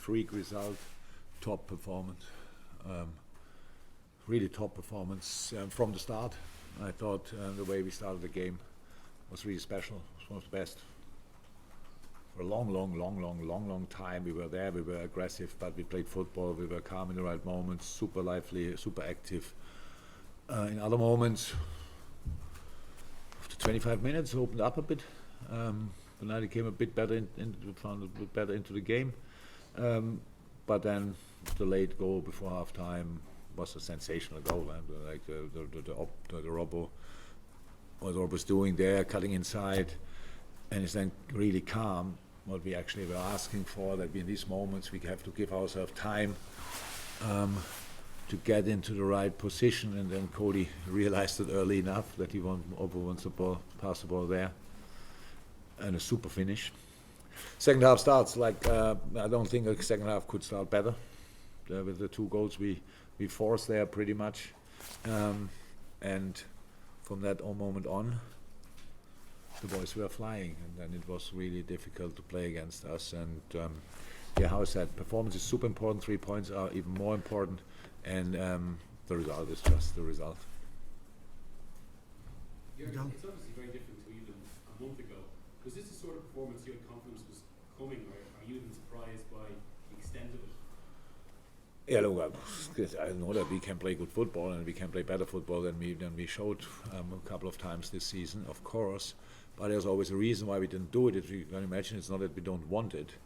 freak result, top performance, really top performance from the start. I thought the way we started the game was really special. It was one of the best. For a long time we were there, we were aggressive, but we played football, we were calm in the right moments, super lively, super active. In other moments, after 25 minutes, opened up a bit. The night came a bit better, found a bit better into the game. But then the late goal before half time was a sensational goal. Like the Robbo, what Rob was doing there, cutting inside, and it's then really calm. What we actually were asking for, that in these moments we have to give ourselves time to get into the right position, and then Cody realized it early enough that he wants the ball, pass the ball there, and a super finish. Second half starts like I don't think the second half could start better with the 2 goals we forced there pretty much, and from that moment on, the boys were flying, and then it was really difficult to play against us. And how I said, performance is super important. 3 points are even more important, and the result is just the result. It's obviously very different to even a month ago. Was this the sort of performance you had confidence was coming, or are you even surprised by the extent of it? Yeah, look, I know that we can play good football and we can play better football than we showed a couple of times this season, of course. But there's always a reason why we didn't do it. If you can imagine, it's not that we don't want it.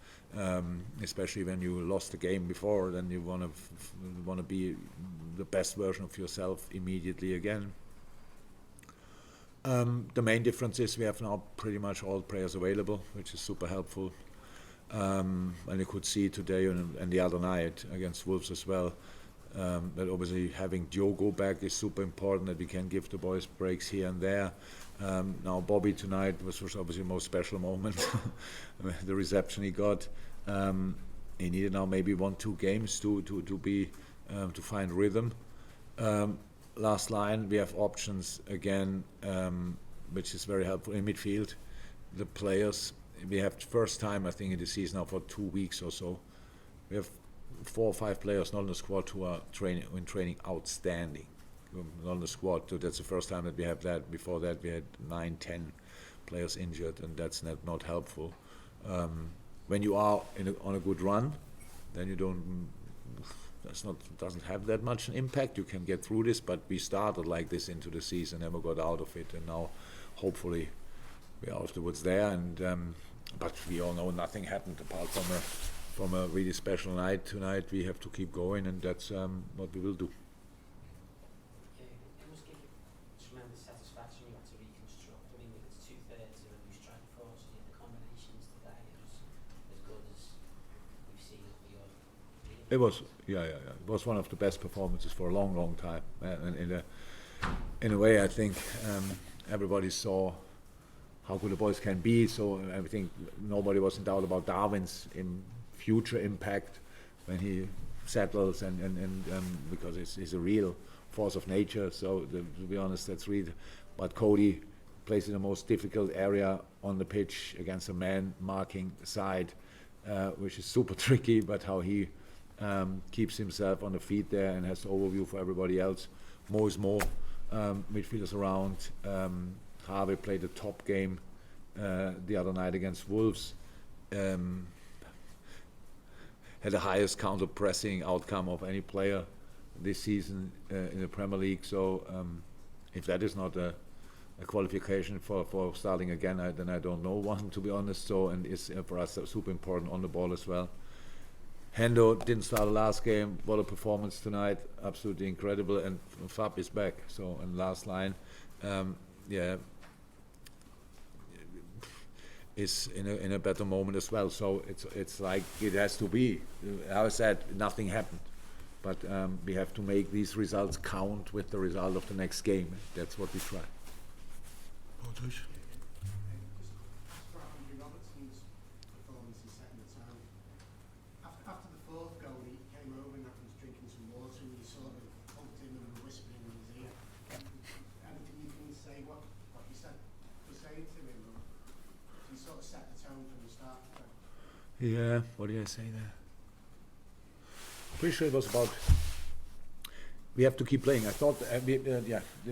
Especially when you lost the game before, then you want to be the best version of yourself immediately again. The main difference is we have now pretty much all players available, which is super helpful. And you could see today and the other night against Wolves as well, that obviously having Diogo back is super important, that we can give the boys breaks here and there. Now Bobby tonight was obviously the most special moment, the reception he got. He needed now maybe 1-2 games to find rhythm. Last line, we have options again, which is very helpful in midfield. The players, we have first time I think in the season now for 2 weeks or so, we have 4 or 5 players not in the squad who are training outstanding. Not in the squad, so that's the first time that we have that. Before that we had 9-10 players injured, and that's not helpful. When you are on a good run, then you doesn't have that much an impact. You can get through this, but we started like this into the season, never got out of it, and now hopefully we're out of the woods there. And but we all know nothing happened apart from a really special night tonight. We have to keep going, and that's what we will do. It must give you tremendous satisfaction you had to reconstruct. I mean, it's 2/3 of a new strike force, the combinations today are just as good as we've seen it beyond. It was, it was one of the best performances for a long time, and in a way I think everybody saw how good the boys can be. So I think nobody was in doubt about Darwin's future impact when he settles, and because he's a real force of nature. So to be honest, that's really. But Cody plays in the most difficult area on the pitch against a man marking side, which is super tricky. But how he keeps himself on the feet there and has the overview for everybody else. More is more. Midfielders around. Harvey played a top game the other night against Wolves. Had the highest counter-pressing outcome of any player this season in the Premier League. So if that is not a qualification for starting again, then I don't know one, to be honest. So, and it's for us super important on the ball as well. Hendo didn't start the last game. What a performance tonight! Absolutely incredible. And Fab is back. So, and last line, is in a better moment as well. So it's like it has to be. As I said, nothing happened, but we have to make these results count with the result of the next game. That's what we try. After the 4th goal, he came over and was drinking some water, and you sort of poked him and whispered in his ear. Anything you can say what you said was saying to him? You sort of set the tone from the start. Yeah, what did I say there? pretty sure it was about. We have to keep playing. I thought, we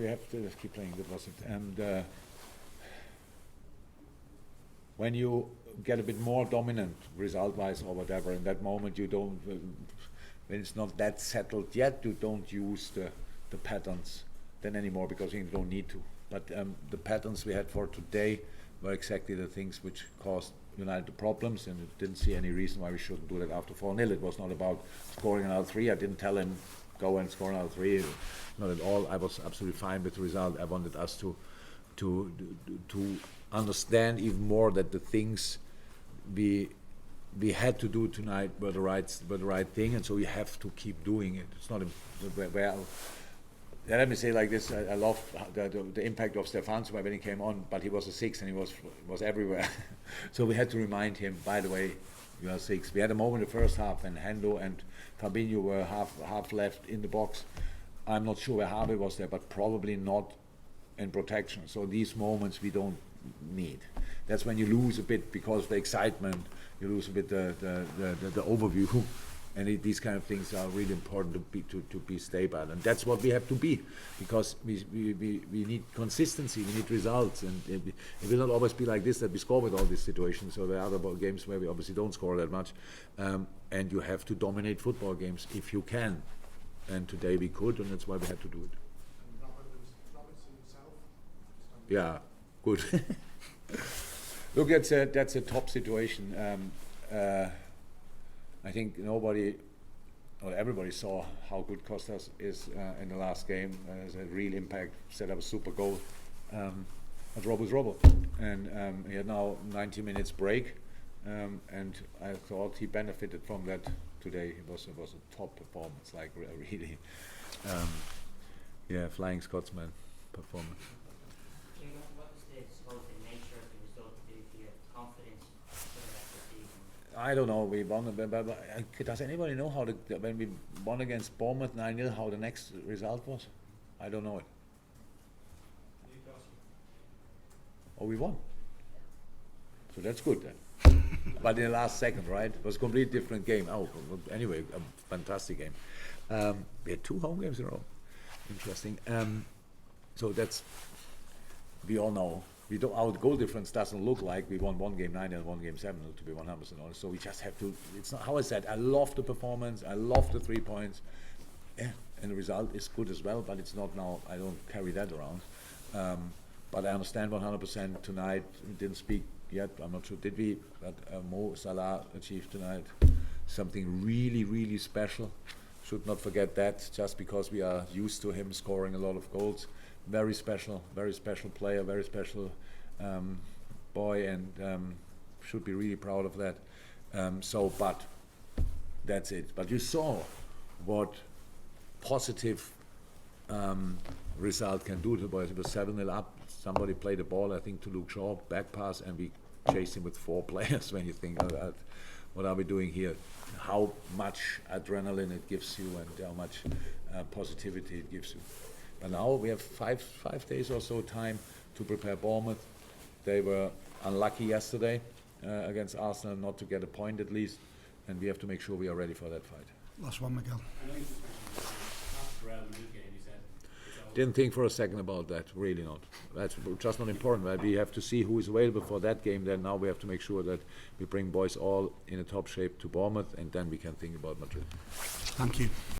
have to keep playing. That was it. And when you get a bit more dominant, result-wise or whatever, in that moment you don't. When it's not that settled yet, you don't use the patterns then anymore because you don't need to. But the patterns we had for today were exactly the things which caused United the problems, and didn't see any reason why we shouldn't do that after 4-0. It was not about scoring another 3. I didn't tell him go and score another 3. Not at all. I was absolutely fine with the result. I wanted us to understand even more that the things we had to do tonight were the right thing, and so we have to keep doing it. It's not well. Let me say like this: I love the impact of Stefan's when he came on, but he was a 6 and he was everywhere. So we had to remind him. By the way, you are 6. We had a moment in the first half when Hendo and Fabinho were half left in the box. I'm not sure where Harvey was there, but probably not in protection. So these moments we don't need. That's when you lose a bit because of the excitement. You lose a bit the overview, and these kind of things are really important to be stable, and that's what we have to be, because we need consistency, we need results, and it will not always be like this that we score with all these situations. So there are other games where we obviously don't score that much, and you have to dominate football games if you can, and today we could, and that's why we had to do it. And Robertson himself? Yeah, good. Look, that's a top situation. I think nobody or everybody saw how good Costas is in the last game. Has a real impact, set up a super goal. But Rob was Robo, and he had now 90 minutes break, and I thought he benefited from that today. It was a top performance, like really, Flying Scotsman performance. What was the nature of the result to do for your confidence for the rest of the season? I don't know. We won, but does anybody know how when we won against Bournemouth 9-0, how the next result was? I don't know it. Oh, we won. So that's good then. But in the last second, right? It was a completely different game. Oh, anyway, a fantastic game. We had 2 home games in a row. Interesting. So that's, we all know. Our goal difference doesn't look like we won 1 game 9 and 1 game 7, to be 100% honest. So we just have to. It's not how I said. I love the performance. I love the 3 points. Yeah, and the result is good as well. But it's not now. I don't carry that around. But I understand 100% tonight. We didn't speak yet. I'm not sure. Did we? But Mo Salah achieved tonight something really, really special. Should not forget that. Just because we are used to him scoring a lot of goals. Very special player, very special boy, and should be really proud of that. But that's it. But you saw what positive result can do to the boys. It was 7-0 up. Somebody played the ball, I think, to Luke Shaw, back pass, and we chased him with 4 players. When you think, what are we doing here? How much adrenaline it gives you, and how much positivity it gives you. And now we have five days or so time to prepare Bournemouth. They were unlucky yesterday against Arsenal not to get a point at least, and we have to make sure we are ready for that fight. Last one, Miguel. I know you just mentioned after the Real Madrid game, you said it's all Didn't think for a second about that, really not. That's just not important, right? We have to see who is available for that game, then now we have to make sure that we bring boys all in a top shape to Bournemouth, and then we can think about Madrid. Thank you.